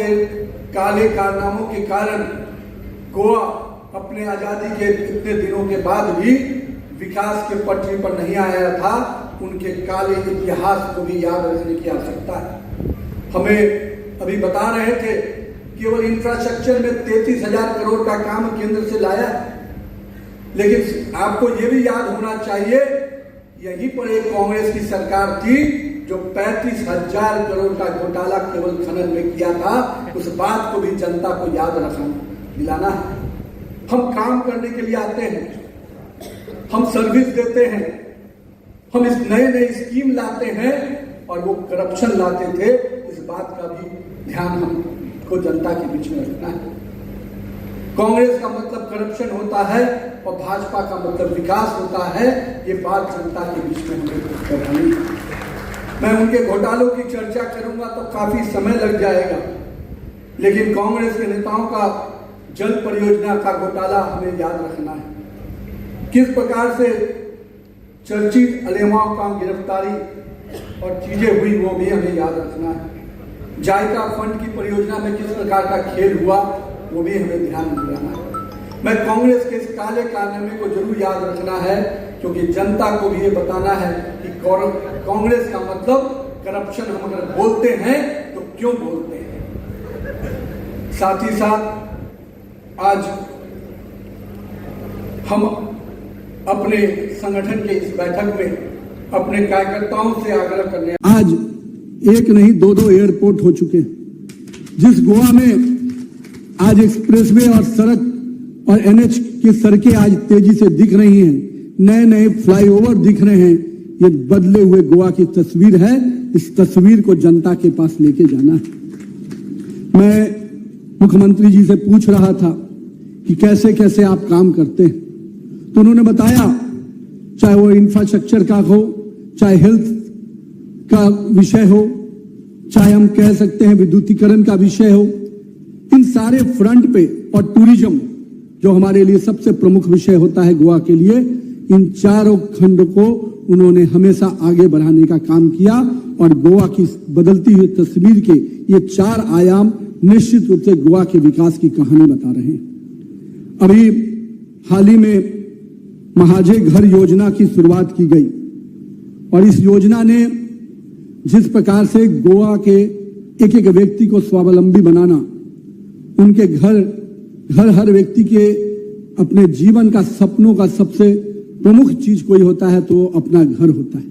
के काले कारनामों के कारण गोवा अपने आजादी के इतने दिनों के बाद भी विकास के पटरी पर नहीं आया था। उनके काले इतिहास को भी याद रखने की आवश्यकता है। हमें अभी बता रहे थे केवल इंफ्रास्ट्रक्चर में 33,000 करोड़ का काम केंद्र से लाया, लेकिन आपको यह भी याद होना चाहिए यहीं पर एक कांग्रेस की सरकार थी जो 35,000 करोड़ का घोटाला केवल खनन में किया था। उस बात को भी जनता को याद दिलाना है। हम काम करने के लिए आते हैं, हम सर्विस देते हैं, हम इस नए स्कीम लाते हैं और वो करप्शन लाते थे। इस बात का भी ध्यान हमको जनता के बीच में रखना है। कांग्रेस का मतलब करप्शन होता है और भाजपा का मतलब विकास होता है। ये बात जनता के बीच में हमें करनी है। मैं उनके घोटालों की चर्चा करूंगा तो काफी समय लग जाएगा, लेकिन कांग्रेस के नेताओं का जल परियोजना का घोटाला हमें याद रखना है। किस प्रकार से चर्चित अलेमाओं का गिरफ्तारी और चीजें हुई वो भी हमें याद रखना है। जायका फंड की परियोजना में किस प्रकार का खेल हुआ वो भी हमें ध्यान दिलाना है। मैं कांग्रेस के इस काले कारनामे को जरूर याद रखना है, क्योंकि जनता को भी ये बताना है कि कांग्रेस का मतलब करप्शन हम अगर बोलते हैं तो क्यों बोलते हैं। साथ ही साथ आज हम अपने संगठन के इस बैठक में अपने कार्यकर्ताओं से आग्रह करने, आज एक नहीं दो एयरपोर्ट हो चुके हैं। जिस गोवा में आज एक्सप्रेसवे और सड़क और एनएच की सड़कें आज तेजी से दिख रही हैं, नए फ्लाईओवर दिख रहे हैं, ये बदले हुए गोवा की तस्वीर है। इस तस्वीर को जनता के पास लेके जाना है। मैं मुख्यमंत्री जी से पूछ रहा था कि कैसे कैसे आप काम करते हैं, तो उन्होंने बताया चाहे वो इंफ्रास्ट्रक्चर का हो, चाहे हेल्थ का विषय हो, चाहे हम कह सकते हैं विद्युतीकरण का विषय हो, इन सारे फ्रंट पे, और टूरिज्म जो हमारे लिए सबसे प्रमुख विषय होता है गोवा के लिए, इन चारों खंड को उन्होंने हमेशा आगे बढ़ाने का काम किया। और गोवा की बदलती हुई तस्वीर के ये 4 आयाम निश्चित रूप से गोवा के विकास की कहानी बता रहे हैं। अभी हाल ही में महाजय घर योजना की शुरुआत की गई और इस योजना ने जिस प्रकार से गोवा के एक व्यक्ति को स्वावलंबी बनाना, उनके घर हर व्यक्ति के अपने जीवन का सपनों का सबसे प्रमुख चीज कोई होता है तो अपना घर होता है।